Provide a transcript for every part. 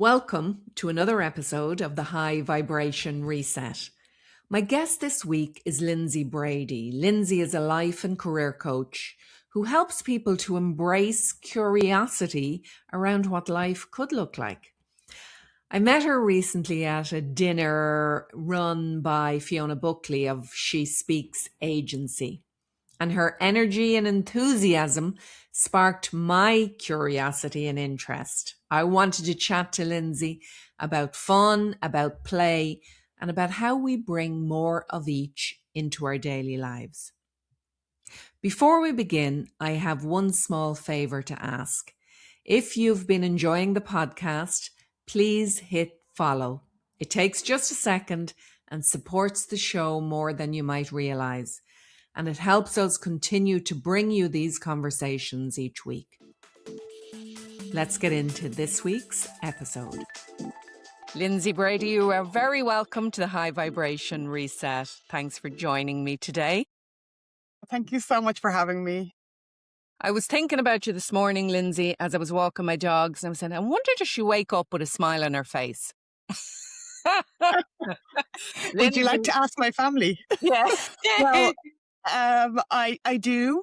Welcome to another episode of the High Vibration Reset. My guest this week is Lindsay Brady. Lindsay is a life and career coach who helps people to embrace curiosity around what life could look like. I met her recently at a dinner run by Fiona Buckley of She Speaks Agency, and her energy and enthusiasm sparked my curiosity and interest. I wanted to chat to Lindsay about fun, about play, and about how we bring more of each into our daily lives. Before we begin, I have one small favor to ask. If you've been enjoying the podcast, please hit follow. It takes just a second and supports the show more than you might realize. And it helps us continue to bring you these conversations each week. Let's get into this week's episode. Lindsay Brady, you are very welcome to the High Vibration Reset. Thanks for joining me today. Thank you so much for having me. I was thinking about you this morning, Lindsay, as I was walking my dogs, and I was saying, I wonder does she wake up with a smile on her face? Would you like to ask my family? Yeah. Well, I do.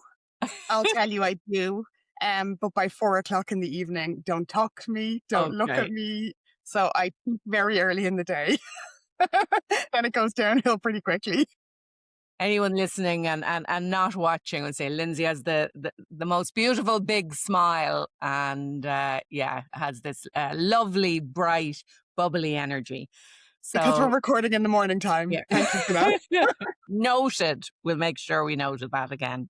I'll tell you I do. But by 4:00 in the evening, don't talk to me, don't look at me. So I peak very early in the day. Then it goes downhill pretty quickly. Anyone listening and not watching would say Lindsay has the most beautiful big smile and has this lovely, bright, bubbly energy. So, because we're recording in the morning time. Yeah. Thank you for that. Noted. We'll make sure we noted that again.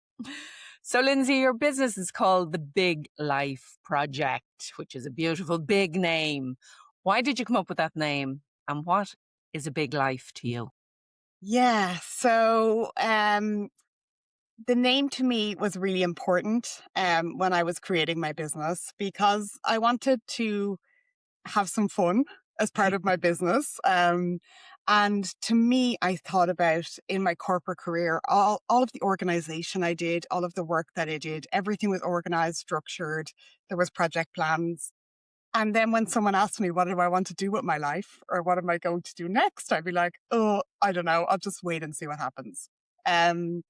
So, Lindsay, your business is called the Big Life Project, which is a beautiful big name. Why did you come up with that name? And what is a big life to you? Yeah. So the name to me was really important when I was creating my business because I wanted to have some fun as part of my business. And to me, I thought about in my corporate career, all of the organization I did, all of the work that I did, everything was organized, structured. There was project plans. And then when someone asked me, what do I want to do with my life or what am I going to do next? I'd be like, oh, I don't know. I'll just wait and see what happens. And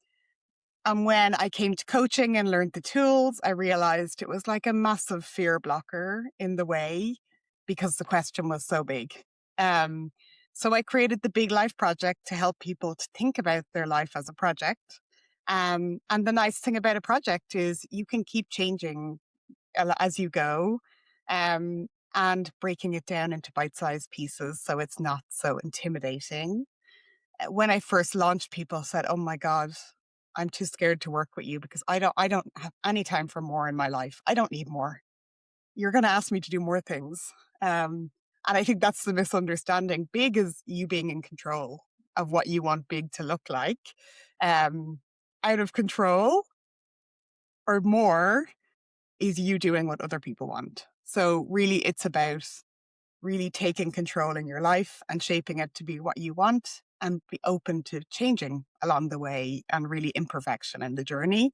when I came to coaching and learned the tools, I realized it was like a massive fear blocker in the way because the question was so big. So I created the Big Life Project to help people to think about their life as a project. And the nice thing about a project is you can keep changing as you go and breaking it down into bite-sized pieces so it's not so intimidating. When I first launched, people said, oh my God, I'm too scared to work with you because I don't have any time for more in my life. I don't need more. You're going to ask me to do more things. And I think that's the misunderstanding. Big is you being in control of what you want big to look like. Out of control or more is you doing what other people want. So really it's about really taking control in your life and shaping it to be what you want and be open to changing along the way and really imperfection in the journey,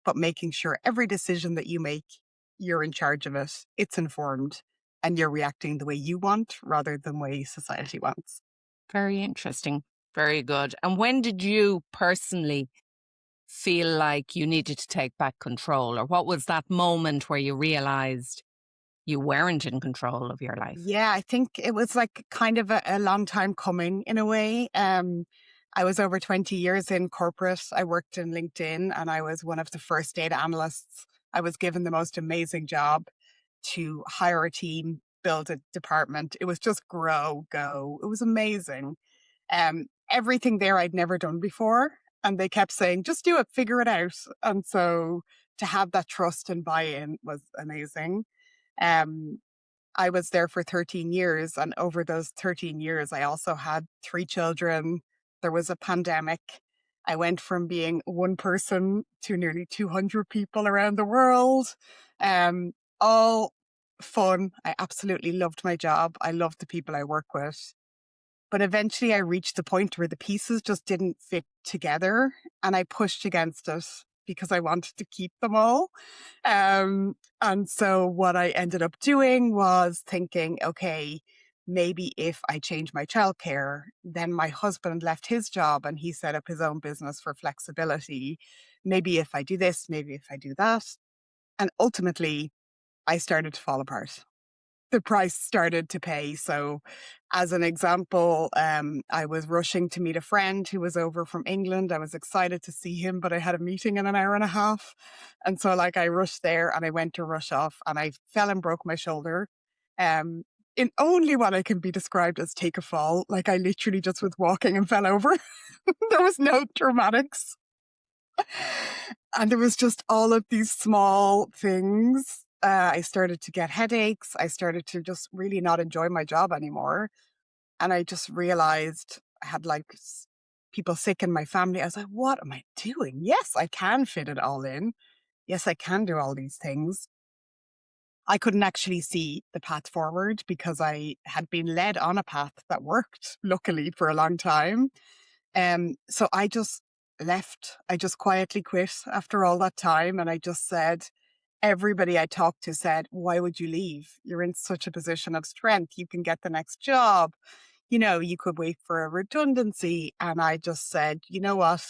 but making sure every decision that you make, you're in charge of it, it's informed, and you're reacting the way you want rather than the way society wants. Very interesting. Very good. And when did you personally feel like you needed to take back control? Or what was that moment where you realized you weren't in control of your life? Yeah, I think it was like kind of a long time coming in a way. I was over 20 years in corporate. I worked in LinkedIn and I was one of the first data analysts. I was given the most amazing job to hire a team, build a department. It was just grow, go. It was amazing. Everything there I'd never done before. And they kept saying, just do it, figure it out. And so to have that trust and buy-in was amazing. I was there for 13 years. And over those 13 years, I also had 3 children. There was a pandemic. I went from being one person to nearly 200 people around the world. All fun. I absolutely loved my job. I loved the people I work with. But eventually I reached the point where the pieces just didn't fit together. And I pushed against it because I wanted to keep them all. And so what I ended up doing was thinking, okay, maybe if I change my childcare, then my husband left his job and he set up his own business for flexibility. Maybe if I do this, maybe if I do that. And ultimately, I started to fall apart. The price started to pay. So, as an example, I was rushing to meet a friend who was over from England. I was excited to see him, but I had a meeting in an hour and a half. And so, like, I rushed there and I went to rush off and I fell and broke my shoulder. Um, in only what I can be described as take a fall. Like, I literally just was walking and fell over. There was no dramatics. And there was just all of these small things. I started to get headaches. I started to just really not enjoy my job anymore. And I just realized I had like people sick in my family. I was like, what am I doing? Yes, I can fit it all in. Yes, I can do all these things. I couldn't actually see the path forward because I had been led on a path that worked, luckily, for a long time. So I just left. I just quietly quit after all that time. And I just said, everybody I talked to said, why would you leave? You're in such a position of strength. You can get the next job. You know, you could wait for a redundancy. And I just said, you know what?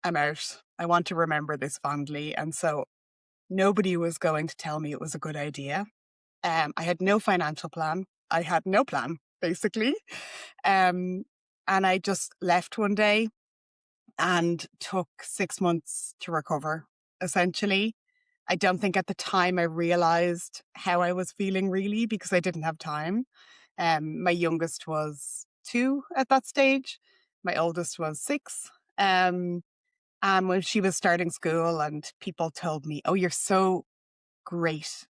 I'm out. I want to remember this fondly. And so nobody was going to tell me it was a good idea. I had no financial plan. I had no plan, basically. Um, and I just left one day and took 6 months to recover, essentially. I don't think at the time I realized how I was feeling really because I didn't have time. My youngest was 2 at that stage. My oldest was 6. And when she was starting school and people told me, oh, you're so great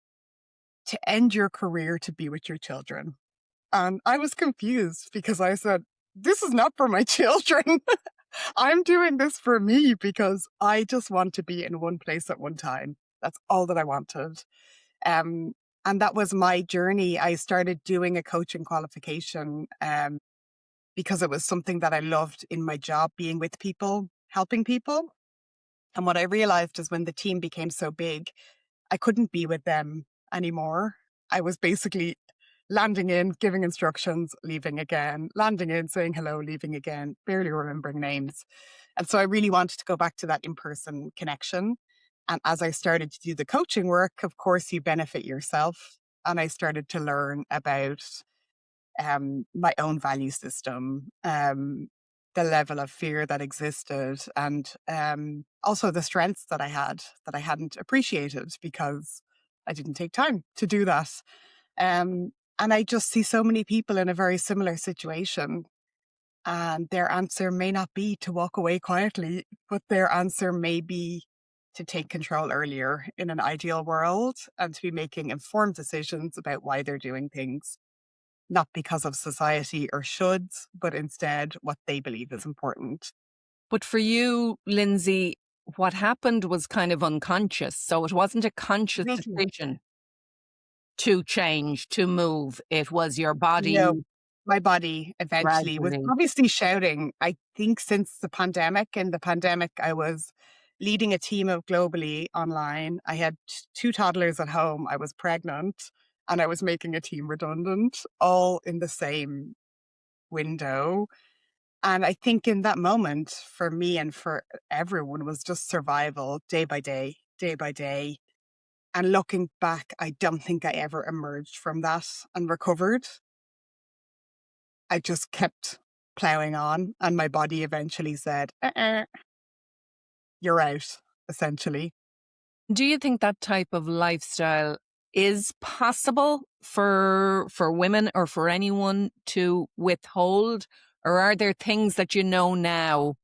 to end your career to be with your children. And I was confused because I said, this is not for my children. I'm doing this for me because I just want to be in one place at one time. That's all that I wanted. Um, and that was my journey. I started doing a coaching qualification because it was something that I loved in my job, being with people, helping people. And what I realized is when the team became so big, I couldn't be with them anymore. I was basically landing in, giving instructions, leaving again, landing in, saying hello, leaving again, barely remembering names. And so I really wanted to go back to that in person connection. And as I started to do the coaching work, of course, you benefit yourself. And I started to learn about my own value system, the level of fear that existed, and also the strengths that I had that I hadn't appreciated because I didn't take time to do that. And I just see so many people in a very similar situation. And their answer may not be to walk away quietly, but their answer may be to take control earlier in an ideal world and to be making informed decisions about why they're doing things not because of society or shoulds, but instead what they believe is important. But for you, Lindsay, what happened was kind of unconscious. So it wasn't a conscious Completely. decision to change, to move. It was your body No, my body eventually was gradually. obviously shouting. I think since the pandemic, in the pandemic, I was leading a team of globally online. I had 2 toddlers at home. I was pregnant and I was making a team redundant all in the same window. And I think in that moment, for me and for everyone, was just survival day by day. And looking back, I don't think I ever emerged from that and recovered. I just kept plowing on, and my body eventually said, you're out, essentially. Do you think that type of lifestyle is possible for women or for anyone to withhold? Or are there things that you know now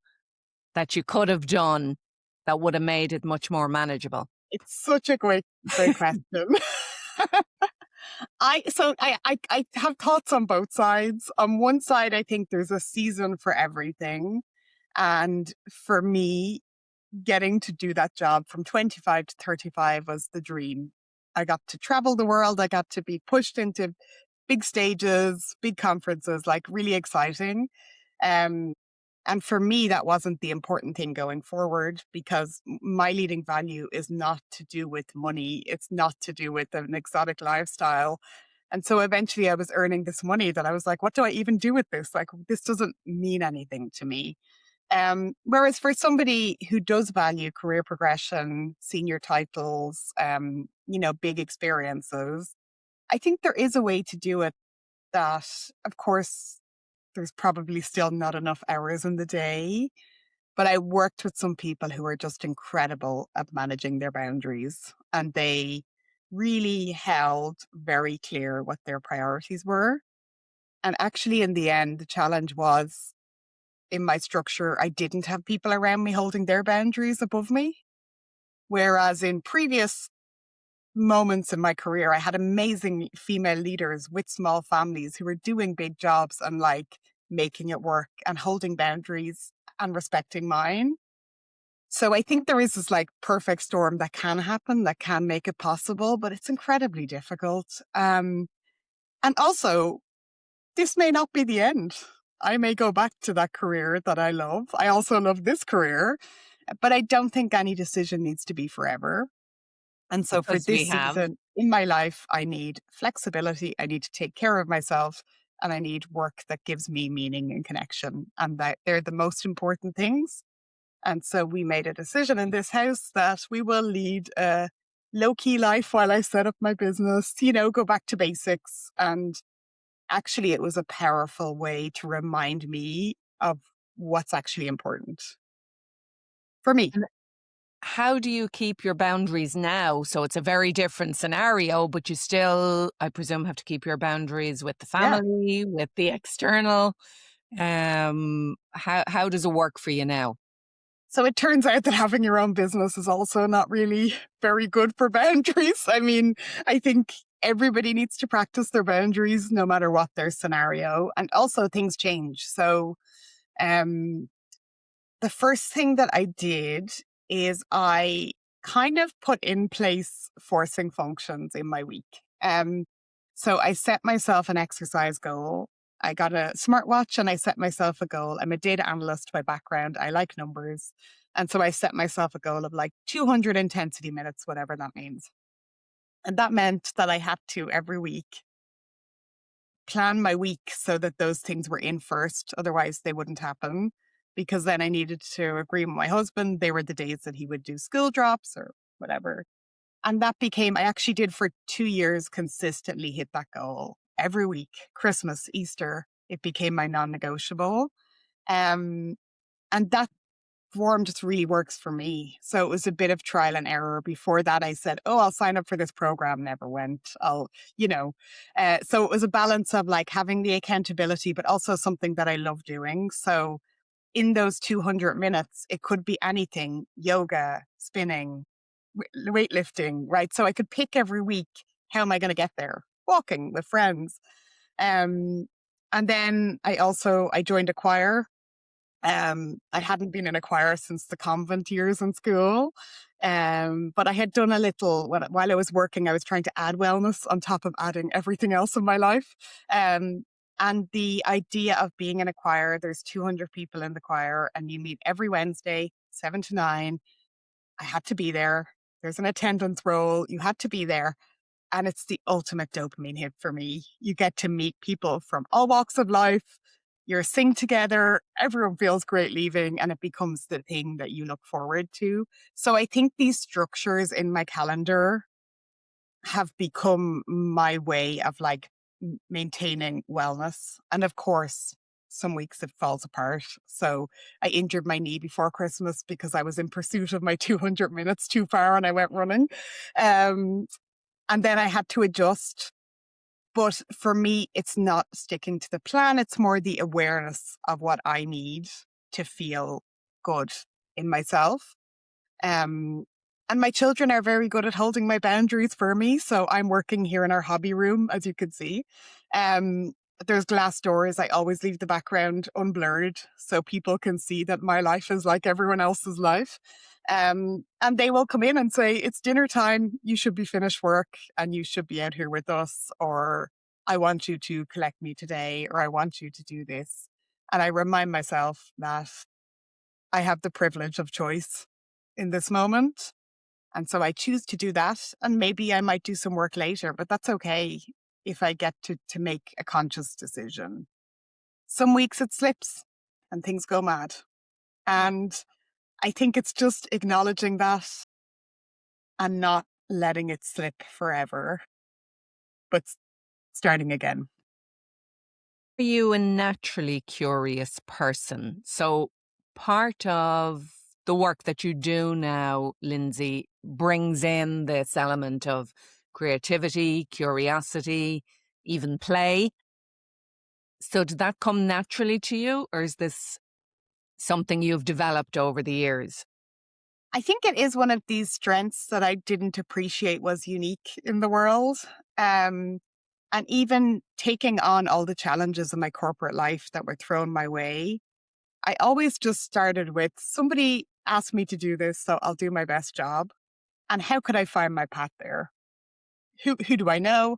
that you could have done that would have made it much more manageable? It's such a great question. I have thoughts on both sides. On one side, I think there's a season for everything. And for me, getting to do that job from 25 to 35 was the dream. I got to travel the world. I got to be pushed into big stages, big conferences, like really exciting. And for me, that wasn't the important thing going forward, because my leading value is not to do with money. It's not to do with an exotic lifestyle. And so eventually I was earning this money that I was like, what do I even do with this? Like, this doesn't mean anything to me. Whereas for somebody who does value career progression, senior titles, big experiences, I think there is a way to do it that, of course, there's probably still not enough hours in the day, but I worked with some people who are just incredible at managing their boundaries, and they really held very clear what their priorities were. And actually, in the end, the challenge was in my structure, I didn't have people around me holding their boundaries above me. Whereas in previous moments in my career, I had amazing female leaders with small families who were doing big jobs and like making it work and holding boundaries and respecting mine. So I think there is this like perfect storm that can happen, that can make it possible, but it's incredibly difficult. And also, this may not be the end. I may go back to that career that I love. I also love this career, but I don't think any decision needs to be forever. And so for because this we have. season in my life, I need flexibility. I need to take care of myself, and I need work that gives me meaning and connection. And that they're the most important things. And so we made a decision in this house that we will lead a low key life while I set up my business, go back to basics. And actually, it was a powerful way to remind me of what's actually important for me. And how do you keep your boundaries now? So it's a very different scenario, but you still, I presume, have to keep your boundaries with the Yeah. family, with the external. How does it work for you now? So it turns out that having your own business is also not really very good for boundaries. I mean, I think everybody needs to practice their boundaries no matter what their scenario. And also things change. So um, the first thing that I did is I kind of put in place forcing functions in my week. So I set myself an exercise goal. I got a smartwatch and I set myself a goal. I'm a data analyst by background. I like numbers. And so I set myself a goal of like 200 intensity minutes, whatever that means. And that meant that I had to every week plan my week so that those things were in first. Otherwise, they wouldn't happen, because then I needed to agree with my husband. They were the days that he would do school drops or whatever. And that became, I actually did for 2 years consistently hit that goal every week, Christmas, Easter. It became my non negotiable. And that form just really works for me. So it was a bit of trial and error. Before that, I said, oh, I'll sign up for this program, never went. So it was a balance of like having the accountability, but also something that I love doing. So in those 200 minutes, it could be anything: yoga, spinning, weightlifting, right? So I could pick every week, how am I going to get there? Walking with friends. Um, and then I joined a choir. I hadn't been in a choir since the convent years in school. But I had done a little, while I was working, I was trying to add wellness on top of adding everything else in my life. And the idea of being in a choir, there's 200 people in the choir and you meet every Wednesday, 7 to 9. I had to be there. There's an attendance role. You had to be there. And it's the ultimate dopamine hit for me. You get to meet people from all walks of life. You're sing together. Everyone feels great leaving, and it becomes the thing that you look forward to. So I think these structures in my calendar have become my way of like maintaining wellness. And of course, some weeks it falls apart. So I injured my knee before Christmas because I was in pursuit of my 200 minutes too far and I went running. Um, and then I had to adjust. But for me, it's not sticking to the plan. It's more the awareness of what I need to feel good in myself. Um, and my children are very good at holding my boundaries for me. So I'm working here in our hobby room, as you can see. Um, there's glass doors. I always leave the background unblurred so people can see that my life is like everyone else's life. And they will come in and say, it's dinner time. You should be finished work and you should be out here with us. Or I want you to collect me today, or I want you to do this. And I remind myself that I have the privilege of choice in this moment. And so I choose to do that. And maybe I might do some work later, but that's okay if I get to make a conscious decision. Some weeks it slips and things go mad. And I think it's just acknowledging that and not letting it slip forever, but starting again. Are you a naturally curious person? So part of the work that you do now, Lindsay, brings in this element of creativity, curiosity, even play. So did that come naturally to you, or is this something you've developed over the years? I think it is one of these strengths that I didn't appreciate was unique in the world. Um, and even taking on all the challenges in my corporate life that were thrown my way, I always just started with somebody asked me to do this, so I'll do my best job. And how could I find my path there? Who do I know?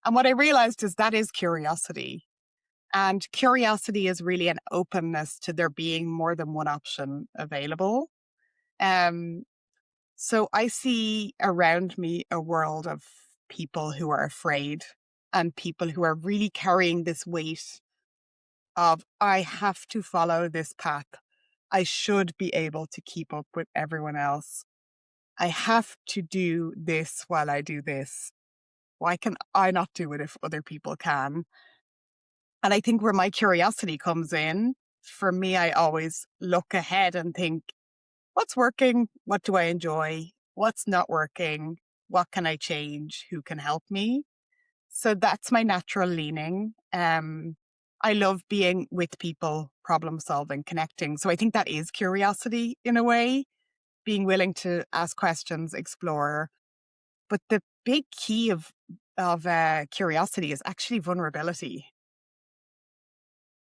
And what I realized is that is curiosity. And curiosity is really an openness to there being more than one option available. Um, so I see around me a world of people who are afraid and people who are really carrying this weight of, I have to follow this path. I should be able to keep up with everyone else. I have to do this while I do this. Why can I not do it if other people can? And I think where my curiosity comes in, for me, I always look ahead and think, what's working? What do I enjoy? What's not working? What can I change? Who can help me? So that's my natural leaning. I love being with people, problem solving, connecting. So I think that is curiosity in a way, being willing to ask questions, explore. But the big key of curiosity is actually vulnerability,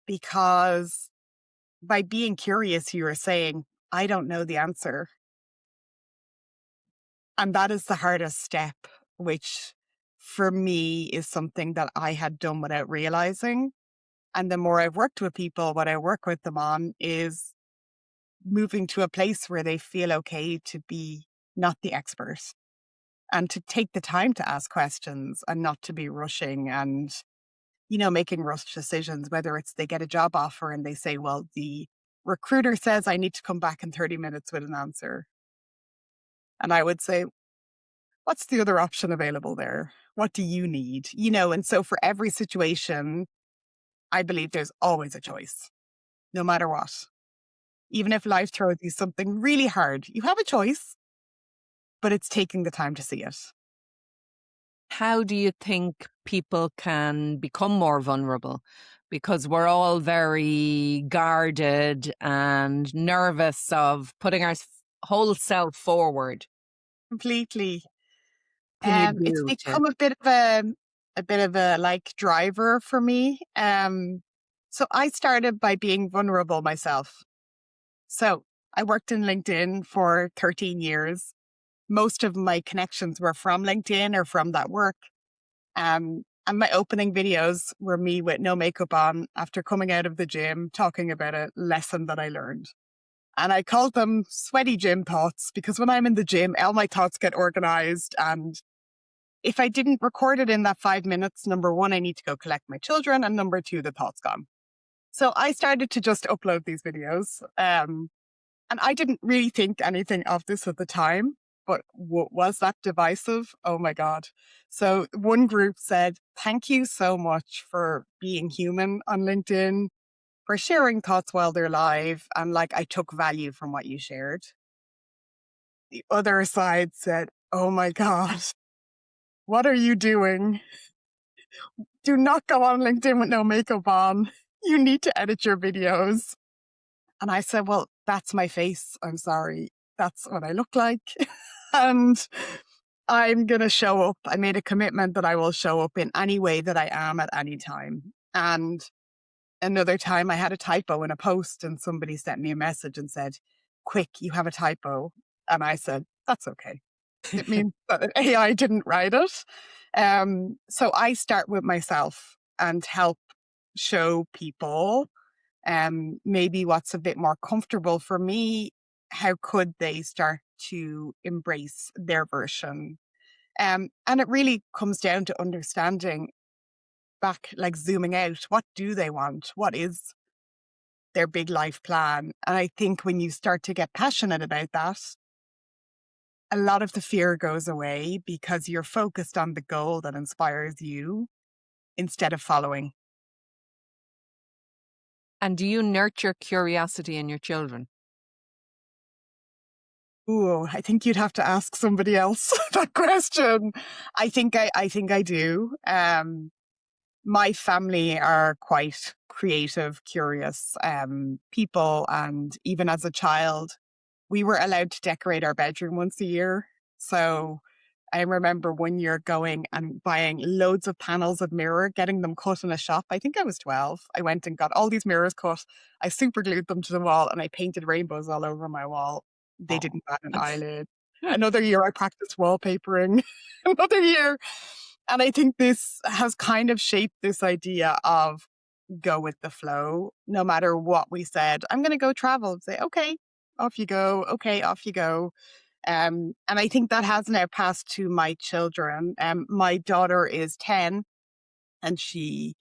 because by being curious, you are saying, I don't know the answer. And that is the hardest step, which for me is something that I had done without realizing. And the more I've worked with people, what I work with them on is moving to a place where they feel okay to be not the expert and to take the time to ask questions and not to be rushing and, making rushed decisions, whether it's they get a job offer and they say, well, the recruiter says I need to come back in 30 minutes with an answer. And I would say, what's the other option available there? What do you need? And so for every situation, I believe there's always a choice, no matter what. Even if life throws you something really hard, you have a choice, but it's taking the time to see it. How do you think people can become more vulnerable? Because we're all very guarded and nervous of putting our whole self forward. Completely. Can you It's do to? become a bit of a like driver for me. So I started by being vulnerable myself. So I worked in LinkedIn for 13 years. Most of my connections were from LinkedIn or from that work. And my opening videos were me with no makeup on after coming out of the gym, talking about a lesson that I learned. And I called them sweaty gym thoughts because when I'm in the gym, all my thoughts get organized. And if I didn't record it in that 5 minutes, number one, I need to go collect my children. And number two, the thought's gone. So I started to just upload these videos. And I didn't really think anything of this at the time, but was that divisive? Oh my God. So one group said, thank you so much for being human on LinkedIn, for sharing thoughts while they're live. And like, I took value from what you shared. The other side said, oh my God, what are you doing? Do not go on LinkedIn with no makeup on. You need to edit your videos. And I said, well, that's my face. I'm sorry. That's what I look like. And I'm going to show up. I made a commitment that I will show up in any way that I am at any time. And another time I had a typo in a post and somebody sent me a message and said, quick, you have a typo. And I said, that's okay. It means that an AI didn't write it. So I start with myself and help show people maybe what's a bit more comfortable for me, how could they start to embrace their version? And it really comes down to understanding back, like zooming out, what do they want? What is their big life plan? And I think when you start to get passionate about that, a lot of the fear goes away because you're focused on the goal that inspires you instead of following. And do you nurture curiosity in your children? Ooh, I think you'd have to ask somebody else that question. I think I do. My family are quite creative, curious people, and even as a child, we were allowed to decorate our bedroom once a year. So I remember one year going and buying loads of panels of mirror, getting them cut in a shop. I think I was 12. I went and got all these mirrors cut. I super glued them to the wall and I painted rainbows all over my wall. They Oh, didn't bat an that's eyelid. Another year I practiced wallpapering. Another year. And I think this has kind of shaped this idea of go with the flow. No matter what we said, I'm going to go travel. Say, okay, off you go. Okay, off you go. And I think that has now passed to my children. My daughter is 10 and she's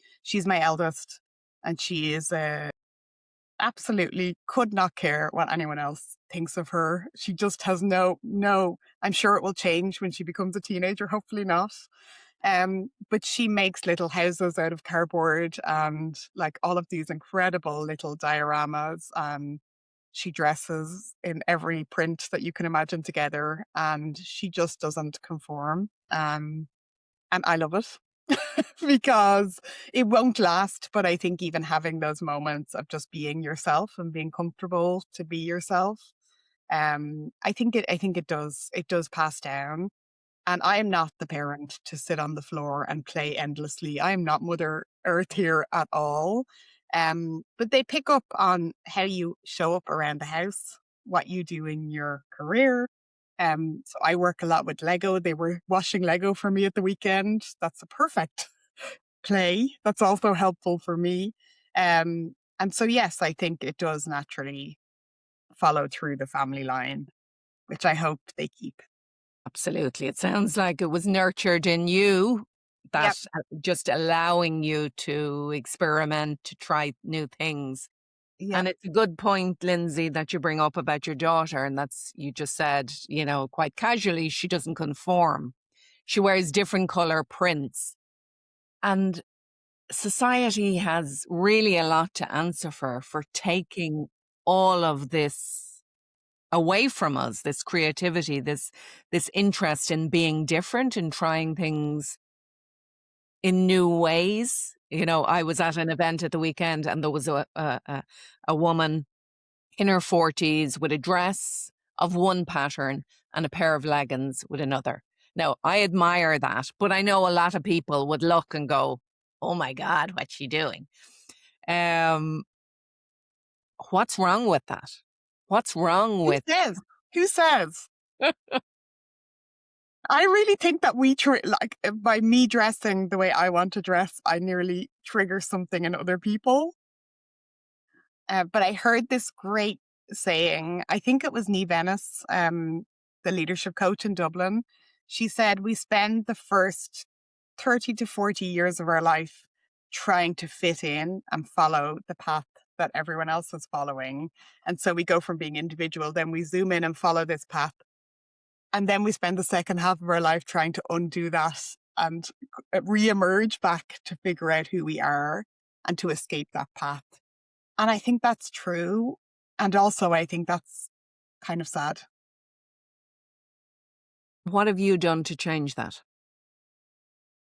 my eldest, and she is absolutely could not care what anyone else thinks of her. She just has no, I'm sure it will change when she becomes a teenager, hopefully not. But she makes little houses out of cardboard and like all of these incredible little dioramas. She dresses in every print that you can imagine together, and she just doesn't conform. And I love it because it won't last. But I think even having those moments of just being yourself and being comfortable to be yourself, I think it does pass down. And I am not the parent to sit on the floor and play endlessly. I am not Mother Earth here at all. But they pick up on how you show up around the house, what you do in your career. So I work a lot with Lego. They were washing Lego for me at the weekend. That's a perfect play. That's also helpful for me. And so, yes, I think it does naturally follow through the family line, which I hope they keep. absolutely. It sounds like it was nurtured in you, that Yep. just allowing you to experiment, to try new things. Yep. And it's a good point, Lindsay, that you bring up about your daughter. And that's, you just said, quite casually, she doesn't conform. She wears different color prints. And society has really a lot to answer for taking all of this away from us, this creativity, this interest in being different and trying things in new ways. I was at an event at the weekend and there was a woman in her 40s with a dress of one pattern and a pair of leggings with another. Now, I admire that, but I know a lot of people would look and go, oh my God, what's she doing? Um, what's wrong with that? What's wrong Who with says? Who says? I really think that by me dressing the way I want to dress, I nearly trigger something in other people. But I heard this great saying. I think it was Neve Venice, the leadership coach in Dublin. She said, we spend the first 30 to 40 years of our life trying to fit in and follow the path that everyone else is following. And so we go from being individual, then we zoom in and follow this path. And then we spend the second half of our life trying to undo that and re-emerge back to figure out who we are and to escape that path. And I think that's true. And also, I think that's kind of sad. what have you done to change that?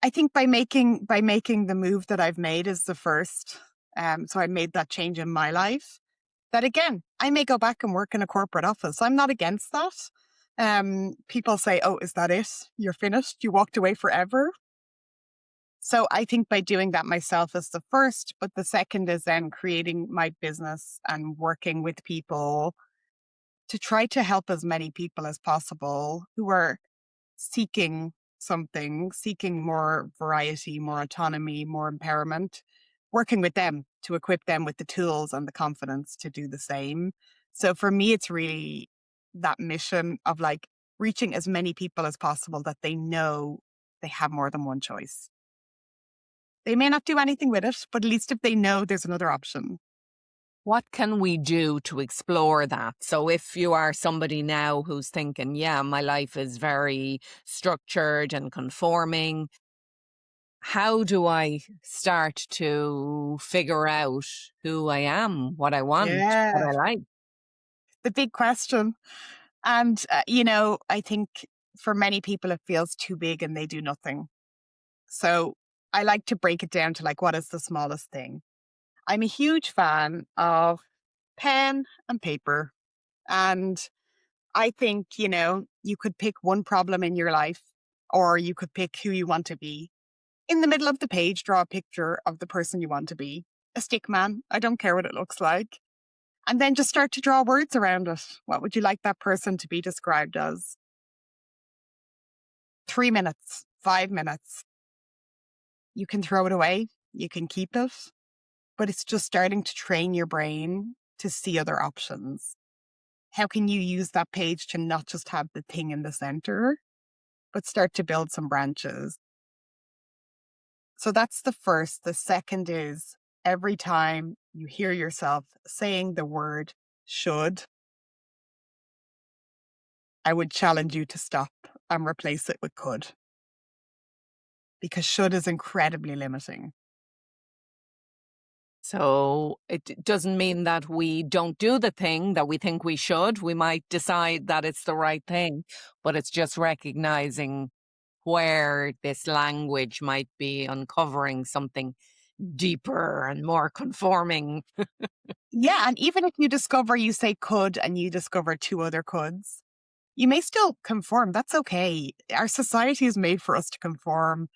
I think by making the move that I've made is the first. So I made that change in my life. That again, I may go back and work in a corporate office. I'm not against that. People say, "Oh, is that it? You're finished? You walked away forever?" So I think by doing that myself is the first, but the second is then creating my business and working with people to try to help as many people as possible who are seeking something, seeking more variety, more autonomy, more empowerment, working with them to equip them with the tools and the confidence to do the same. So for me, it's really that mission of like reaching as many people as possible that they know they have more than one choice. They may not do anything with it, but at least if they know there's another option. What can we do to explore that? So, if you are somebody now who's thinking, yeah, my life is very structured and conforming, how do I start to figure out who I am, what I want, what Yeah. I like? The big question. And, I think for many people, it feels too big and they do nothing. So I like to break it down to like, what is the smallest thing? I'm a huge fan of pen and paper. And I think, you could pick one problem in your life or you could pick who you want to be. In the middle of the page, draw a picture of the person you want to be. A stick man. I don't care what it looks like. And then just start to draw words around it. What would you like that person to be described as? 3 minutes, 5 minutes. You can throw it away. You can keep it. But it's just starting to train your brain to see other options. How can you use that page to not just have the thing in the center, but start to build some branches? So that's the first. The second is every time you hear yourself saying the word should, I would challenge you to stop and replace it with could, because should is incredibly limiting. So it doesn't mean that we don't do the thing that we think we should. We might decide that it's the right thing, but it's just recognizing where this language might be uncovering something deeper and more conforming. Yeah. And even if you discover you say could and you discover two other coulds, you may still conform. That's okay. Our society is made for us to conform.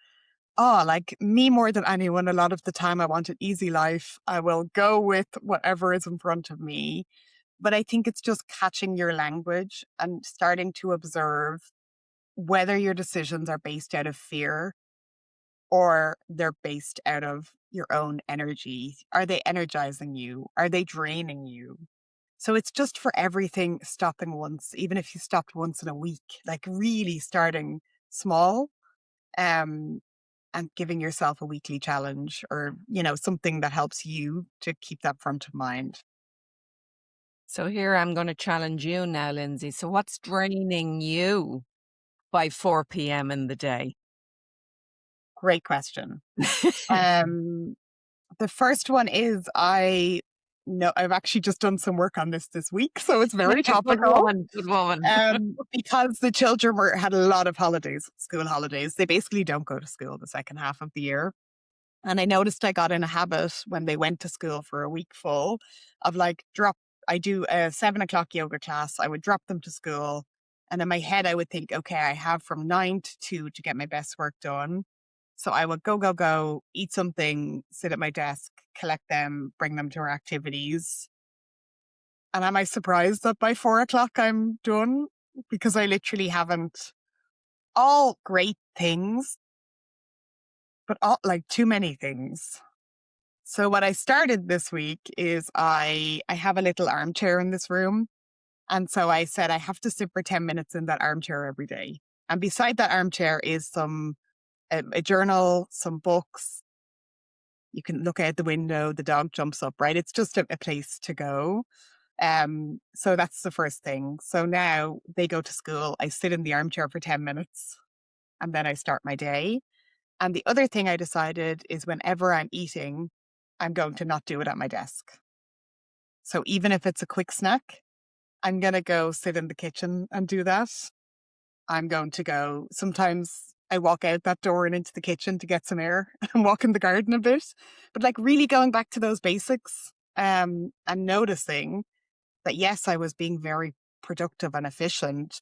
Oh, like me more than anyone, a lot of the time I want an easy life. I will go with whatever is in front of me. But I think it's just catching your language and starting to observe whether your decisions are based out of fear or they're based out of your own energy. Are they energizing you? Are they draining you? So it's just for everything stopping once, even if you stopped once in a week, like really starting small, um, and giving yourself a weekly challenge or, something that helps you to keep that front of mind. So here I'm going to challenge you now, Lindsay. So what's draining you by 4 p.m. in the day? Great question. Um, the first one is I know I've actually just done some work on this week, so it's very Good topical. woman, good woman. Because the children had a lot of holidays, school holidays. They basically don't go to school the second half of the year. And I noticed I got in a habit when they went to school for a week full of like I do a 7 o'clock yoga class. I would drop them to school. And in my head, I would think, okay, I have from 9 to 2 to get my best work done. So I would go, go, go, eat something, sit at my desk, collect them, bring them to our activities. And am I surprised that by 4 o'clock I'm done? Because I literally haven't all great things, but all like too many things. So what I started this week is I have a little armchair in this room. And so I said I have to sit for 10 minutes in that armchair every day. And beside that armchair is a journal, some books. You can look out the window, the dog jumps up, right? It's just a place to go. So that's the first thing. So now they go to school. I sit in the armchair for 10 minutes and then I start my day. And the other thing I decided is whenever I'm eating, I'm going to not do it at my desk. So even if it's a quick snack, I'm going to go sit in the kitchen and do that. I'm going to go, sometimes I walk out that door and into the kitchen to get some air and walk in the garden a bit. But like really going back to those basics, and noticing that, yes, I was being very productive and efficient,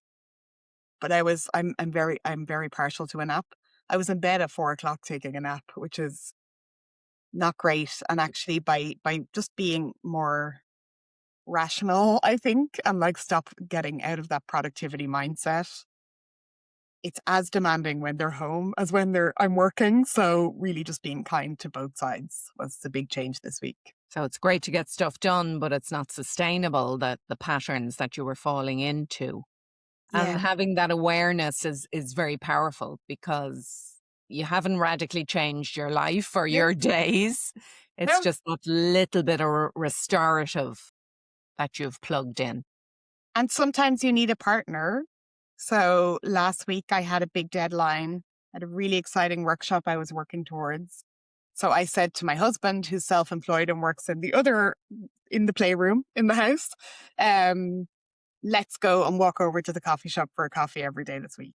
but I'm very partial to a nap. I was in bed at 4 o'clock taking a nap, which is not great. And actually by just being more rational, I think, and like stop getting out of that productivity mindset, it's as demanding when they're home as when I'm working. So really just being kind to both sides was the big change this week. So it's great to get stuff done, but it's not sustainable, that the patterns that you were falling into. And Yeah. having that awareness is very powerful, because you haven't radically changed your life or No, your days. It's no. just that little bit of restorative that you've plugged in. And sometimes you need a partner. So last week I had a big deadline, had a really exciting workshop I was working towards. So I said to my husband, who's self-employed and works in the playroom in the house, um, let's go and walk over to the coffee shop for a coffee every day this week.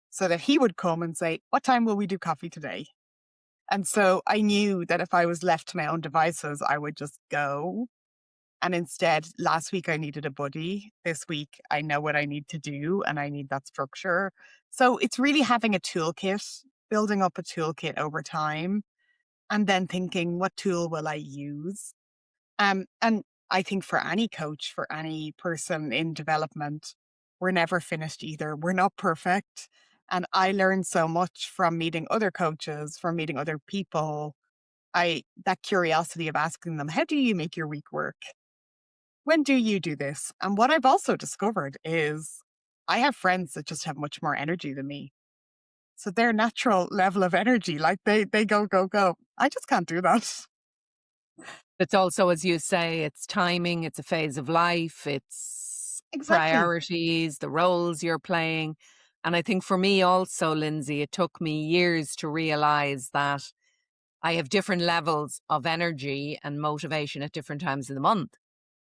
So that he would come and say, what time will we do coffee today? And so I knew that if I was left to my own devices, I would just go. And instead, last week I needed a buddy. This week I know what I need to do and I need that structure. So it's really having a toolkit, building up a toolkit over time, and then thinking, what tool will I use? And I think for any coach, for any person in development, we're never finished either. We're not perfect. And I learned so much from meeting other coaches, from meeting other people. That curiosity of asking them, how do you make your week work? When do you do this? And what I've also discovered is I have friends that just have much more energy than me. So their natural level of energy, like they go, go, go. I just can't do that. It's also, as you say, it's timing, it's a phase of life, it's Exactly. priorities, the roles you're playing. And I think for me also, Lindsay, it took me years to realize that I have different levels of energy and motivation at different times of the month.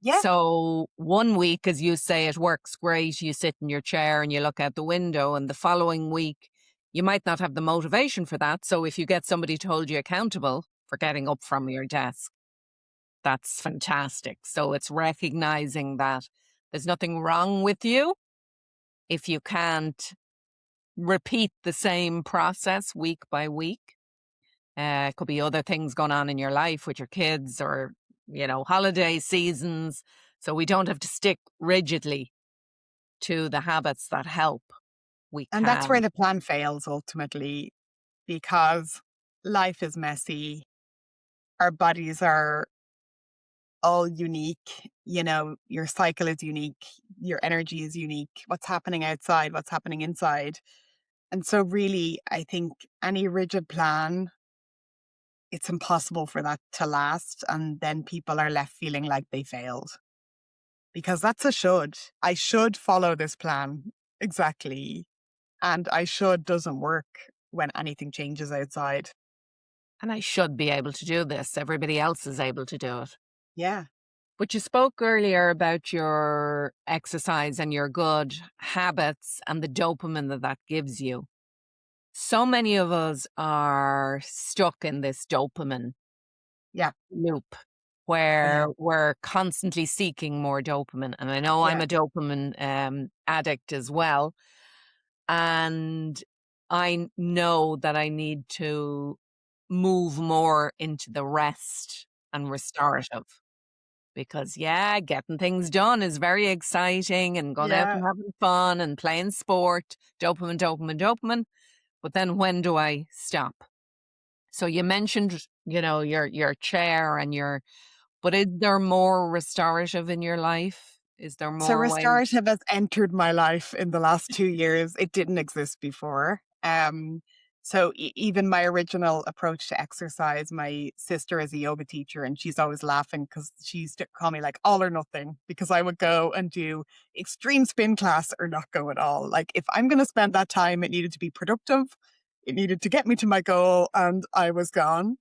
Yeah. So one week, as you say, it works great. You sit in your chair and you look out the window, and the following week, you might not have the motivation for that. So if you get somebody to hold you accountable for getting up from your desk, that's fantastic. So it's recognizing that there's nothing wrong with you if you can't repeat the same process week by week. It could be other things going on in your life with your kids, or, holiday seasons. So we don't have to stick rigidly to the habits that help. We And that's where can. the plan fails ultimately because life is messy. Our bodies are all unique. Your cycle is unique. Your energy is unique. What's happening outside, what's happening inside. And so, really, I think any rigid plan, it's impossible for that to last. And then people are left feeling like they failed because that's a should. I should follow this plan. Exactly. And I should doesn't work when anything changes outside. And I should be able to do this. Everybody else is able to do it. Yeah. But you spoke earlier about your exercise and your good habits and the dopamine that gives you. So many of us are stuck in this dopamine Yeah. loop Yeah. where we're constantly seeking more dopamine. And I know I'm Yeah. a dopamine addict as well. And I know that I need to move more into the rest and restorative, because, yeah, getting things done is very exciting, and going out Yeah. and having fun and playing sport, dopamine, dopamine, dopamine. But then when do I stop? So you mentioned, your chair and but is there more restorative in your life? Is there So more ways? restorative has entered my life in the last 2 years. It didn't exist before. So even my original approach to exercise, my sister is a yoga teacher and she's always laughing because she used to call me like all or nothing because I would go and do extreme spin class or not go at all. Like if I'm going to spend that time, it needed to be productive. It needed to get me to my goal and I was gone.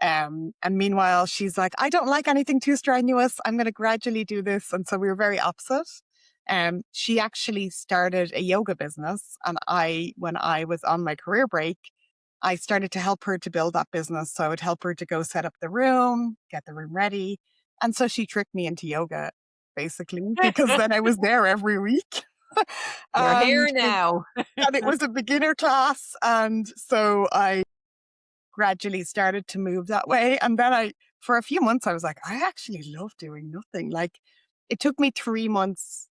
And meanwhile, she's like, I don't like anything too strenuous. I'm going to gradually do this. And so we were very opposite. She actually started a yoga business. And when I was on my career break, I started to help her to build that business. So I would help her to go set up the room, get the room ready. And so she tricked me into yoga, basically, because then I was there every week. You're here and, now. and it was a beginner class. And so I gradually started to move that way. And then for a few months, I was like, I actually love doing nothing. Like it took me 3 months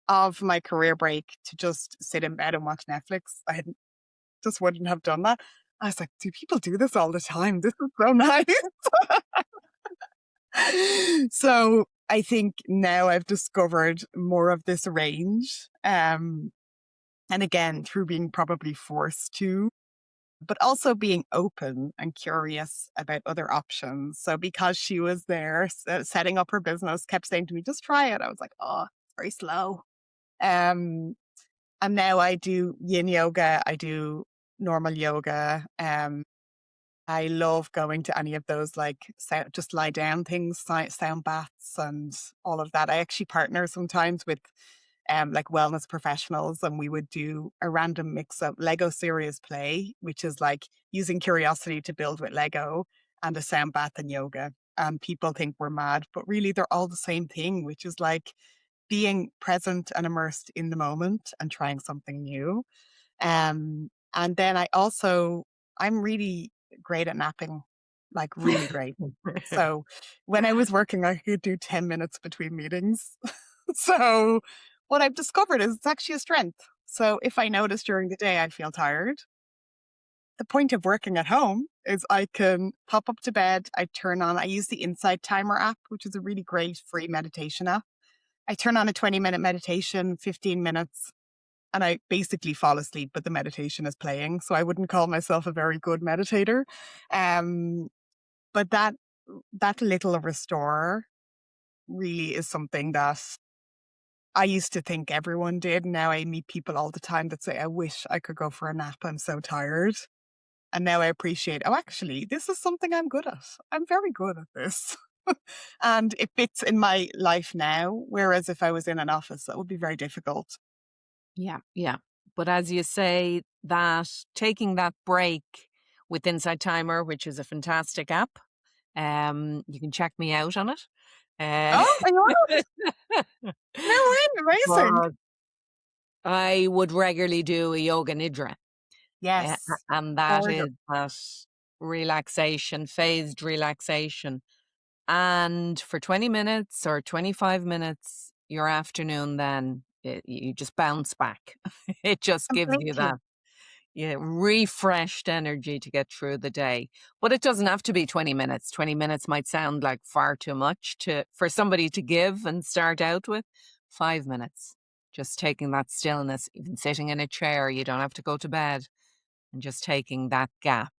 of my career break to just sit in bed and watch Netflix. Just wouldn't have done that. I was like, do people do this all the time? This is so nice. So I think now I've discovered more of this range. And again, through being probably forced to, but also being open and curious about other options. So because she was there setting up her business, kept saying to me, just try it. I was like, oh, it's very slow. Um, and now I do yin yoga. I do normal yoga. I love going to any of those like just lie down things, sound baths and all of that. I actually partner sometimes with like wellness professionals, and we would do a random mix of Lego serious play, which is like using curiosity to build with Lego, and a sound bath and yoga. And people think we're mad, but really they're all the same thing, which is like being present and immersed in the moment and trying something new. And then I'm really great at napping, like really great. So when I was working, I could do 10 minutes between meetings. So what I've discovered is it's actually a strength. So if I notice during the day I feel tired, the point of working at home is I can pop up to bed. I use the Insight Timer app, which is a really great free meditation app. I turn on a 20-minute meditation, 15 minutes, and I basically fall asleep, but the meditation is playing. So I wouldn't call myself a very good meditator. Um, but that little restore really is something that I used to think everyone did. Now I meet people all the time that say, I wish I could go for a nap. I'm so tired. And now I appreciate, oh, actually, this is something I'm good at. I'm very good at this. And it fits in my life now. Whereas if I was in an office, that would be very difficult. Yeah, yeah. But as you say, that taking that break with Inside Timer, which is a fantastic app, you can check me out on it. Uh, Oh, are you on? No way. Amazing. but I would regularly do a yoga nidra, Yes. and that Gorgeous. is that relaxation, phased relaxation. And for 20 minutes or 25 minutes, your afternoon, then you just bounce back. It just gives you Completely. that, yeah, refreshed energy to get through the day. But it doesn't have to be 20 minutes. 20 minutes might sound like far too much for somebody to give and start out with. 5 minutes, just taking that stillness, even sitting in a chair, you don't have to go to bed, and just taking that gap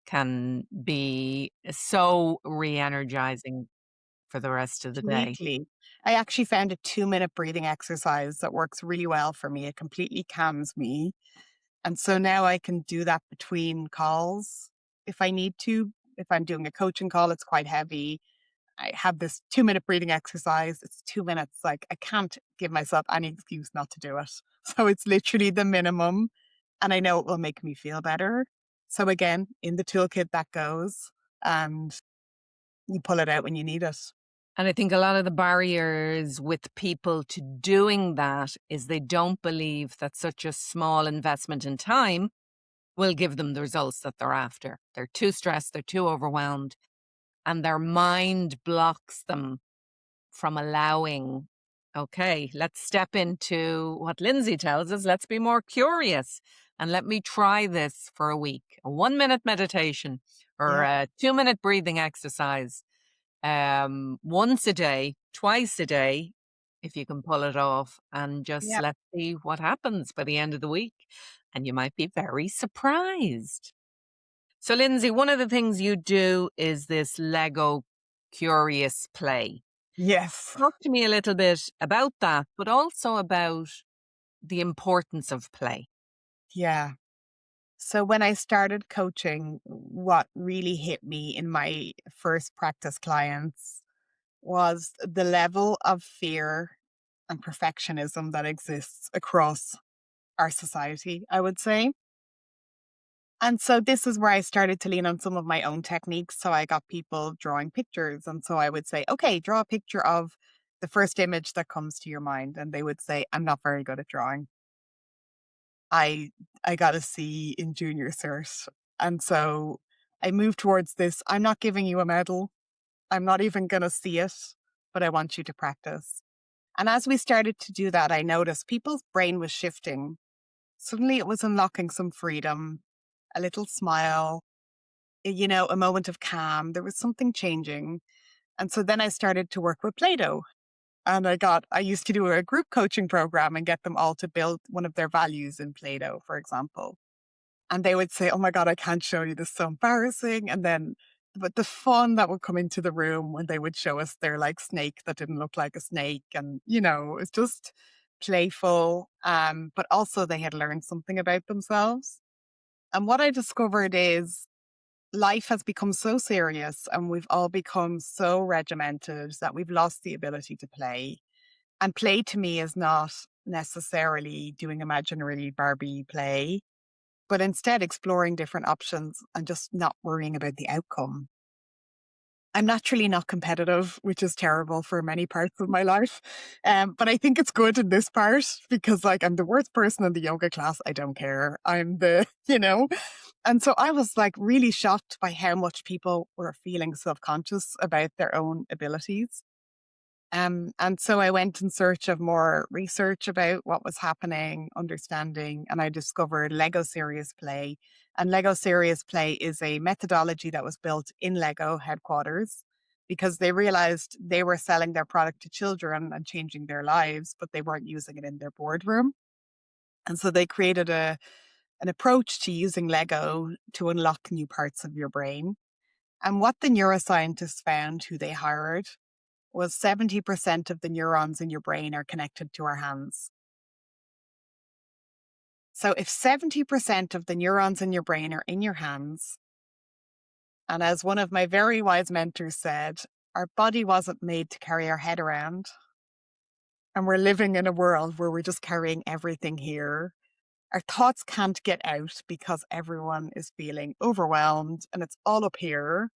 can be so re-energizing for the rest of the day. Completely. I actually found a 2-minute breathing exercise that works really well for me. It completely calms me. And so now I can do that between calls if I need to. If I'm doing a coaching call, it's quite heavy. I have this 2-minute breathing exercise. It's 2 minutes. Like I can't give myself any excuse not to do it. So it's literally the minimum. And I know it will make me feel better. So again, in the toolkit that goes, and you pull it out when you need it. And I think a lot of the barriers with people to doing that is they don't believe that such a small investment in time will give them the results that they're after. They're too stressed, they're too overwhelmed, and their mind blocks them from allowing, okay, let's step into what Lindsay tells us. Let's be more curious and let me try this for a week. A 1 minute meditation or Yeah. a 2 minute breathing exercise, once a day, twice a day, if you can pull it off, and just Yeah. let's see what happens by the end of the week. And you might be very surprised. So, Lindsay, one of the things you do is this Lego curious play. Yes. Talk to me a little bit about that, but also about the importance of play. Yeah. So when I started coaching, what really hit me in my first practice clients was the level of fear and perfectionism that exists across our society, I would say. And so this is where I started to lean on some of my own techniques. So I got people drawing pictures. And so I would say, okay, draw a picture of the first image that comes to your mind. And they would say, I'm not very good at drawing. I I got a C in junior cert. And so I moved towards this. I'm not giving you a medal. I'm not even going to see it, but I want you to practice. And as we started to do that, I noticed people's brain was shifting. Suddenly it was unlocking some freedom, a little smile, a moment of calm. There was something changing. And so then I started to work with Play-Doh. And I used to do a group coaching program and get them all to build one of their values in Play-Doh, for example. And they would say, "Oh my God, I can't show you. This is so embarrassing." And then, but the fun that would come into the room when they would show us their like snake that didn't look like a snake. And, it's just playful. But also they had learned something about themselves. And what I discovered is life has become so serious and we've all become so regimented that we've lost the ability to play. And play to me is not necessarily doing imaginary Barbie play, but instead exploring different options and just not worrying about the outcome. I'm naturally not competitive, which is terrible for many parts of my life. But I think it's good in this part because, like, I'm the worst person in the yoga class. I don't care. I'm the, And so I was like really shocked by how much people were feeling self conscious about their own abilities. And so I went in search of more research about what was happening, understanding, and I discovered Lego Serious Play. And Lego Serious Play is a methodology that was built in Lego headquarters because they realized they were selling their product to children and changing their lives, but they weren't using it in their boardroom. And so they created an approach to using Lego to unlock new parts of your brain. And what the neuroscientists found who they hired was 70% of the neurons in your brain are connected to our hands. So if 70% of the neurons in your brain are in your hands, and as one of my very wise mentors said, our body wasn't made to carry our head around. And we're living in a world where we're just carrying everything here. Our thoughts can't get out because everyone is feeling overwhelmed and it's all up here.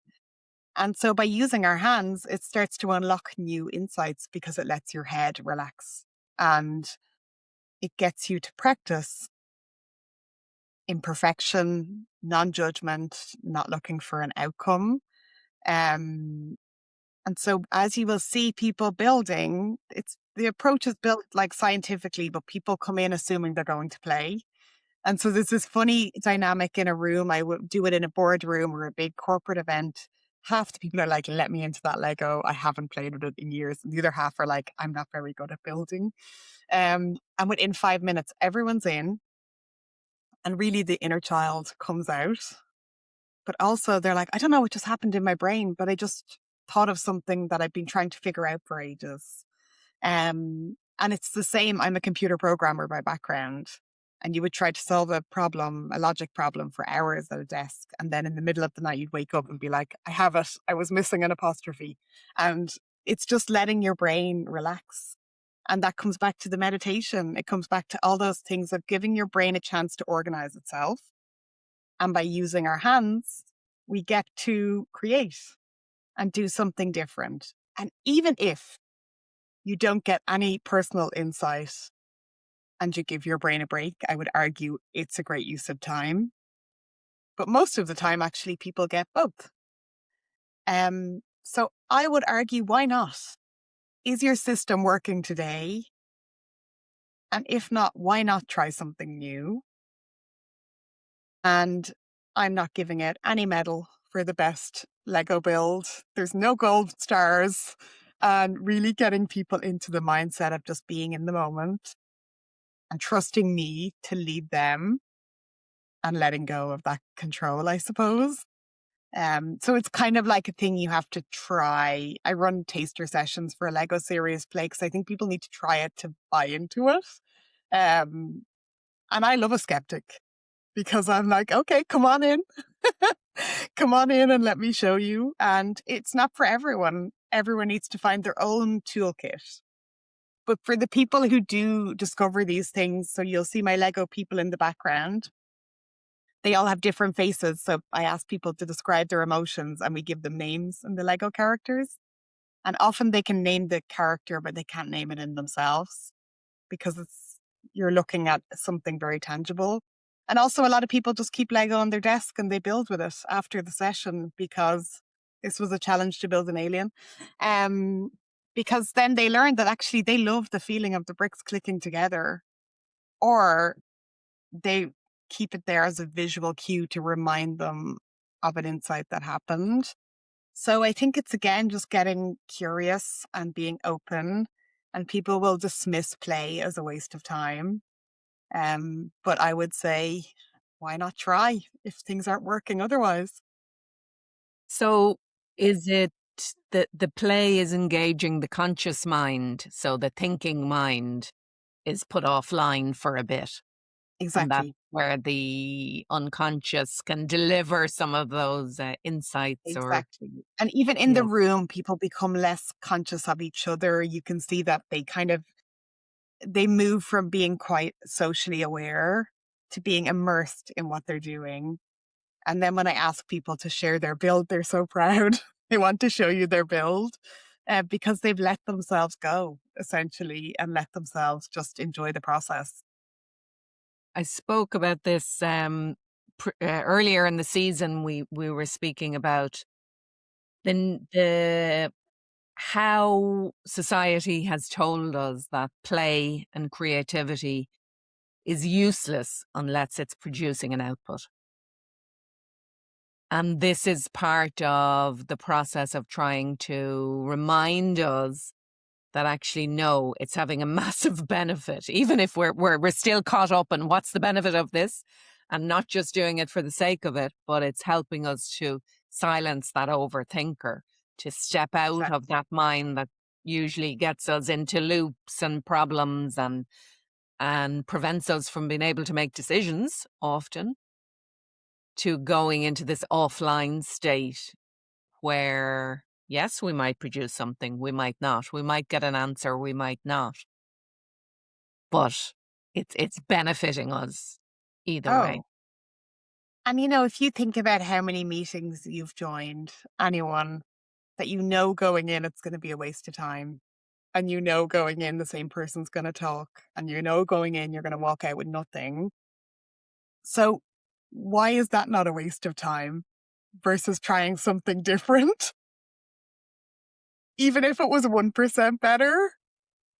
And so by using our hands, it starts to unlock new insights because it lets your head relax. And it gets you to practice imperfection, non-judgment, not looking for an outcome. Um, and so as you will see people building, it's the approach is built like scientifically, but people come in assuming they're going to play. And so there's this funny dynamic in a room. I would do it in a boardroom or a big corporate event. Half the people are like, "Let me into that Lego. I haven't played with it in years." And the other half are like, "I'm not very good at building." And within 5 minutes, everyone's in. And really the inner child comes out. But also they're like, "I don't know what just happened in my brain, but I just thought of something that I've been trying to figure out for ages." And it's the same. I'm a computer programmer by background. And you would try to solve a problem, a logic problem for hours at a desk. And then in the middle of the night, you'd wake up and be like, "I have it. I was missing an apostrophe." And it's just letting your brain relax. And that comes back to the meditation. It comes back to all those things of giving your brain a chance to organize itself. And by using our hands, we get to create and do something different. And even if you don't get any personal insight and you give your brain a break, I would argue it's a great use of time. But most of the time, actually, people get both. So I would argue, why not? Is your system working today? And if not, why not try something new? And I'm not giving it any medal for the best Lego build. There's no gold stars. And really getting people into the mindset of just being in the moment and trusting me to lead them and letting go of that control, I suppose. So it's kind of like a thing you have to try. I run taster sessions for a Lego Serious Play because I think people need to try it to buy into it. Um, and I love a skeptic because I'm like, "Okay, come on in. Come on in and let me show you." And it's not for everyone. Everyone needs to find their own toolkit. But for the people who do discover these things, so you'll see my Lego people in the background, they all have different faces. So I ask people to describe their emotions and we give them names in the Lego characters. And often they can name the character, but they can't name it in themselves because you're looking at something very tangible. And also a lot of people just keep Lego on their desk and they build with it after the session because this was a challenge to build an alien. Um, because then they learn that actually they love the feeling of the bricks clicking together, or they keep it there as a visual cue to remind them of an insight that happened. So I think it's again just getting curious and being open, and people will dismiss play as a waste of time. But I would say, why not try if things aren't working otherwise? So is it that the play is engaging the conscious mind, so the thinking mind is put offline for a bit, and that's Exactly. where the unconscious can deliver some of those insights or Exactly. And even in the yeah. room, people become less conscious of each other. You can see that they move from being quite socially aware to being immersed in what they're doing. And then when I ask people to share their build, they're so proud. They want to show you their build because they've let themselves go, essentially, and let themselves just enjoy the process. I spoke about this earlier in the season. We were speaking about the how society has told us that play and creativity is useless unless it's producing an output. And this is part of the process of trying to remind us that actually, no, it's having a massive benefit, even if we're still caught up in what's the benefit of this, and not just doing it for the sake of it, but it's helping us to silence that overthinker, to step out of Exactly. that mind that usually gets us into loops and problems and prevents us from being able to make decisions often, to going into this offline state where, yes, we might produce something, we might not, we might get an answer, we might not, but it's benefiting us either way. Oh, and if you think about how many meetings you've joined, anyone that going in, it's going to be a waste of time. And going in, the same person's going to talk. And going in, you're going to walk out with nothing. So why is that not a waste of time versus trying something different? Even if it was 1% better,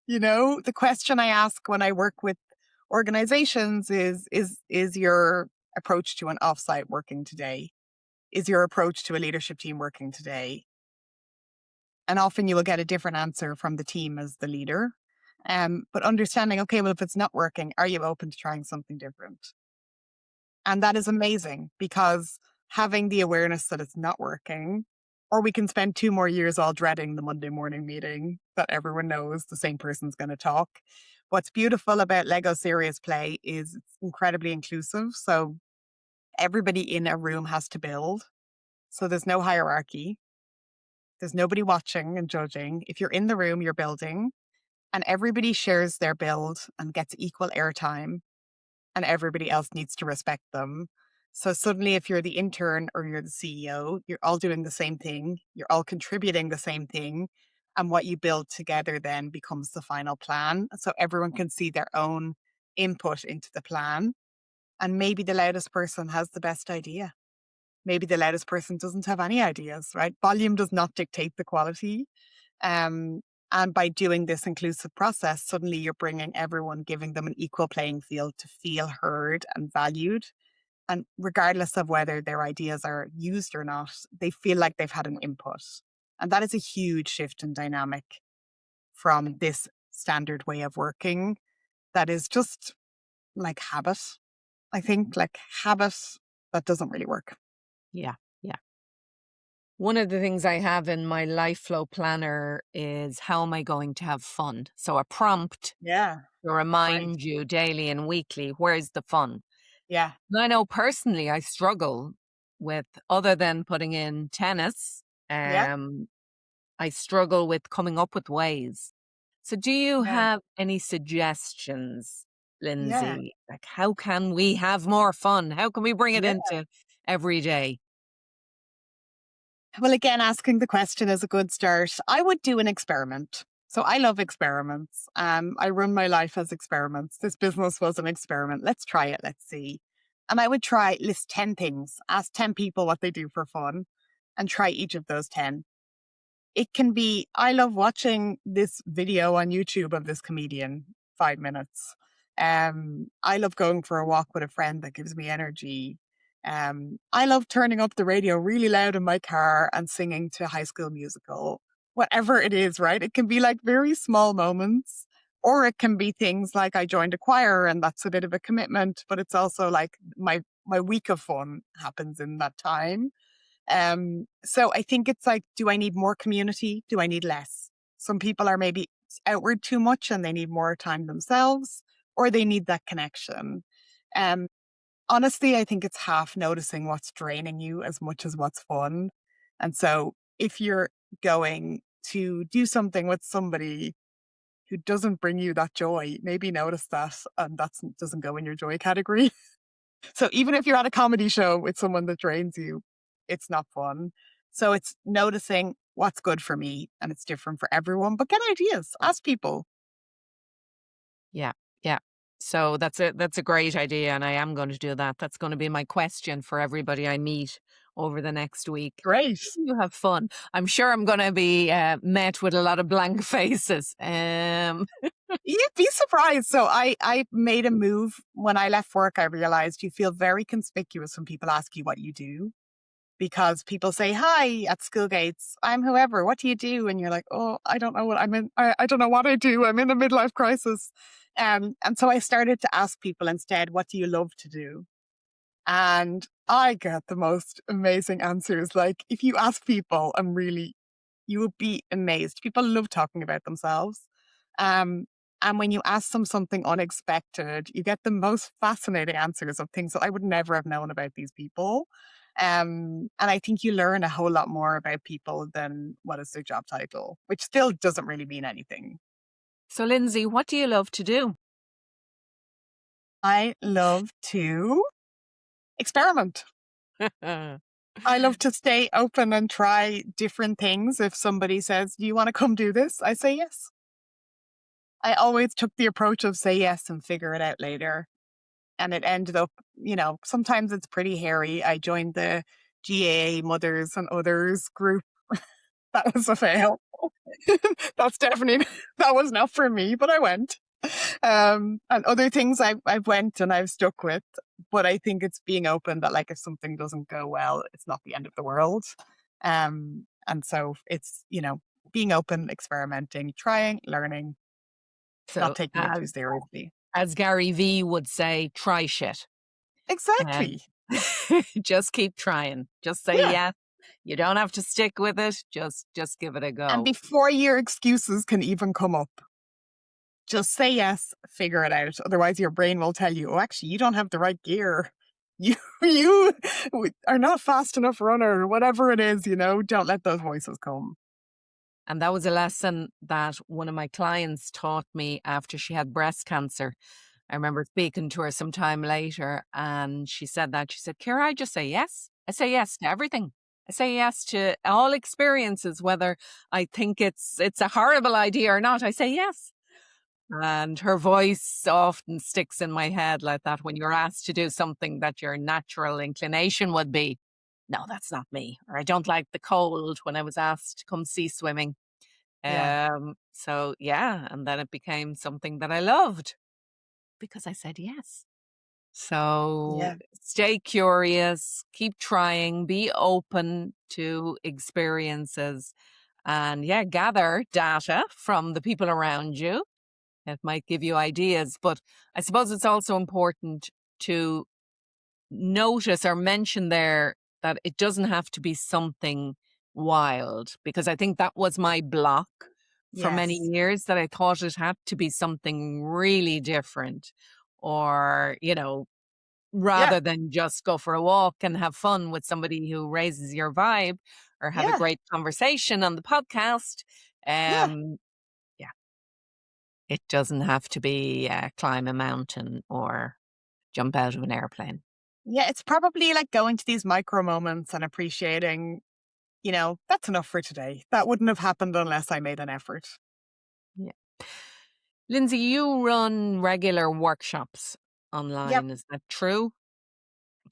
the question I ask when I work with organizations is your approach to an offsite working today? Is your approach to a leadership team working today? And often you will get a different answer from the team as the leader. But understanding, okay, well, if it's not working, are you open to trying something different? And that is amazing because having the awareness that it's not working, or we can spend 2 more years all dreading the Monday morning meeting that everyone knows the same person's going to talk. What's beautiful about Lego Serious Play is it's incredibly inclusive. So everybody in a room has to build. So there's no hierarchy. There's nobody watching and judging. If you're in the room, you're building, and everybody shares their build and gets equal airtime, and everybody else needs to respect them. So suddenly, if you're the intern or you're the CEO, you're all doing the same thing, you're all contributing the same thing. And what you build together then becomes the final plan. So everyone can see their own input into the plan. And maybe the loudest person has the best idea. Maybe the loudest person doesn't have any ideas, right? Volume does not dictate the quality. Um, and by doing this inclusive process, suddenly you're bringing everyone, giving them an equal playing field to feel heard and valued. And regardless of whether their ideas are used or not, they feel like they've had an input. And that is a huge shift in dynamic from this standard way of working that is just like habit. I think like habit that doesn't really work. Yeah, yeah. One of the things I have in my life flow planner is how am I going to have fun? So a prompt Yeah, to great. remind you daily and weekly, where's the fun? Yeah, And I know personally I struggle with, other than putting in tennis, yeah, um, I struggle with coming up with ways. So do you yeah, have any suggestions, yeah, Lindsay? Like how can we have more fun? How can we bring it yeah. into every day? Well, again, asking the question is a good start. I would do an experiment. So I love experiments. I run my life as experiments. This business was an experiment. Let's try it. Let's see. And I would try list 10 things, ask 10 people what they do for fun, and try each of those 10. it can be, I love watching this video on YouTube of this comedian, 5 minutes. I love going for a walk with a friend that gives me energy. I love turning up the radio really loud in my car and singing to High School Musical, whatever it is, right? It can be like very small moments, or it can be things like I joined a choir and that's a bit of a commitment, but it's also like my week of fun happens in that time. So I think it's like, do I need more community? Do I need less? Some people are maybe outward too much and they need more time themselves, or they need that connection. Um, Honestly, I think it's half noticing what's draining you as much as what's fun. And so if you're going to do something with somebody who doesn't bring you that joy, maybe notice that, and that doesn't go in your joy category. So even if you're at a comedy show with someone that drains you, it's not fun. So it's noticing what's good for me, and it's different for everyone, but get ideas, ask people. Yeah, yeah. So that's a great idea, and I am going to do that. That's going to be my question for everybody I meet over the next week. Great. You have fun. I'm sure I'm going to be met with a lot of blank faces. You'd be surprised. So I made a move when I left work. I realized you feel very conspicuous when people ask you what you do, because people say, "Hi," at school gates, "I'm whoever. What do you do?" And you're like, "Oh, I don't know what I'm in. I don't know what I do. I'm in a midlife crisis." And so I started to ask people instead, "What do you love to do?" And I get the most amazing answers. Like, if you ask people, you would be amazed. People love talking about themselves. Um, and when you ask them something unexpected, you get the most fascinating answers of things that I would never have known about these people. And I think you learn a whole lot more about people than what is their job title, which still doesn't really mean anything. So, Lindsay, what do you love to do? I love to experiment. I love to stay open and try different things. If somebody says, "Do you want to come do this?" I say yes. I always took the approach of say yes and figure it out later. And it ended up, sometimes it's pretty hairy. I joined the GAA Mothers and Others group. That was a fail. That's definitely, that was not for me, but I went. And other things I've went and I've stuck with. But I think it's being open that, like, if something doesn't go well, it's not the end of the world. And so it's, being open, experimenting, trying, learning, not So, taking it too seriously. as Gary V would say, try shit. Um, Exactly. just keep trying. Just say Yeah. yes. You don't have to stick with it. Just give it a And go. before your excuses can even come up, just say yes, figure it out. Otherwise, your brain will tell you, "Oh, actually, you don't have the right gear. You are not fast enough runner," or whatever it is, don't let those voices come. And that was a lesson that one of my clients taught me after she had breast cancer. I remember speaking to her some time later, and she said that. She said, Ciara, I just say yes. I say yes to everything. I say yes to all experiences, whether I think it's a horrible idea or not. I say yes. And her voice often sticks in my head like that when you're asked to do something that your natural inclination would be. No, that's not me. Or I don't like the cold when I was asked to come see swimming. Yeah. So yeah, and then it became something that I loved because I said yes. So Yeah. stay curious, keep trying, be open to experiences, and yeah, gather data from the people around you. It might give you ideas, but I suppose it's also important to notice or mention there that it doesn't have to be something wild, because I think that was my block for many Yes. years, that I thought it had to be something really different, or, Yeah. rather than just go for a walk and have fun with somebody who raises your vibe or have a Yeah. great conversation on the podcast. Yeah. Um, yeah, it doesn't have to be climb a mountain or jump out of an airplane. Yeah. It's probably like going to these micro moments and appreciating, that's enough for today. That wouldn't have happened unless I made an effort. Yeah. Lindsay, you run regular workshops Yep. online. Is that true?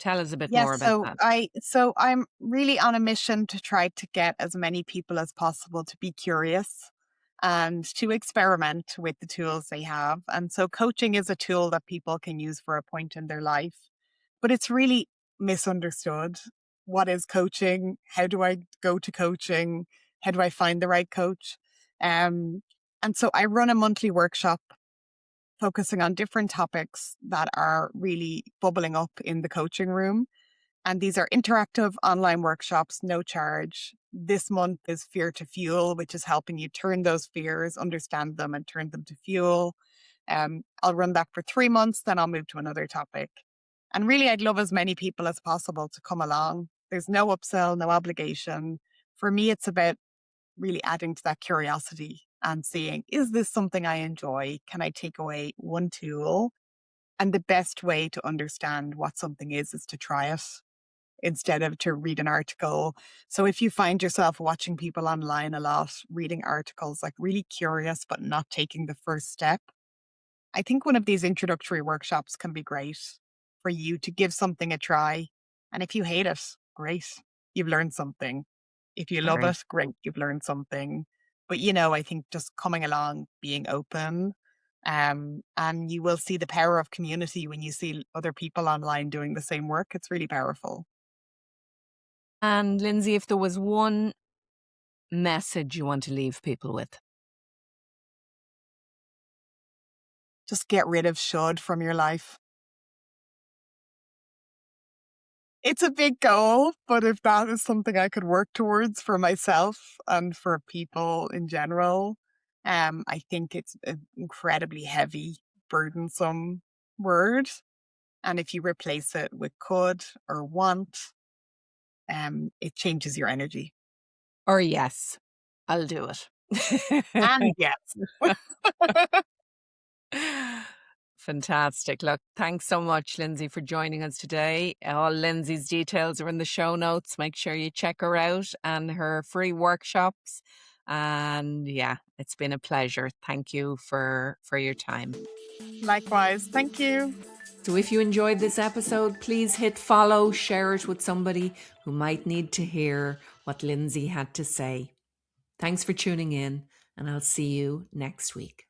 Tell us a bit Yes, more about that. so I'm really on a mission to try to get as many people as possible to be curious and to experiment with the tools they have. And so coaching is a tool that people can use for a point in their life, but it's really misunderstood. What is coaching? How do I go to coaching? How do I find the right coach? Um, and so I run a monthly workshop focusing on different topics that are really bubbling up in the coaching room. And these are interactive online workshops, no charge. This month is Fear to Fuel, which is helping you turn those fears, understand them, and turn them to fuel. I'll run that for 3 months, then I'll move to another topic. And really, I'd love as many people as possible to come along. There's no upsell, no obligation. For me, it's about really adding to that curiosity and seeing, is this something I enjoy? Can I take away one tool? And the best way to understand what something is to try it instead of to read an article. So if you find yourself watching people online a lot, reading articles, like really curious, but not taking the first step, I think one of these introductory workshops can be great for you to give something a try. And if you hate it, great, you've learned something. If you love Very. it, great, you've learned something. But, I think just coming along, being open, and you will see the power of community when you see other people online doing the same work. It's really powerful. And Lindsay, if there was one message you want to leave people with? Just get rid of should from your life. It's a big goal, but if that is something I could work towards for myself and for people in general, I think it's an incredibly heavy, burdensome word. And if you replace it with could or want, it changes your energy. Or yes, I'll do it. And yes. Fantastic. Look, thanks so much, Lindsay, for joining us today. All Lindsay's details are in the show notes. Make sure you check her out and her free workshops. And yeah, it's been a pleasure. Thank you for your time. Likewise. Thank you. So if you enjoyed this episode, please hit follow, share it with somebody who might need to hear what Lindsay had to say. Thanks for tuning in, and I'll see you next week.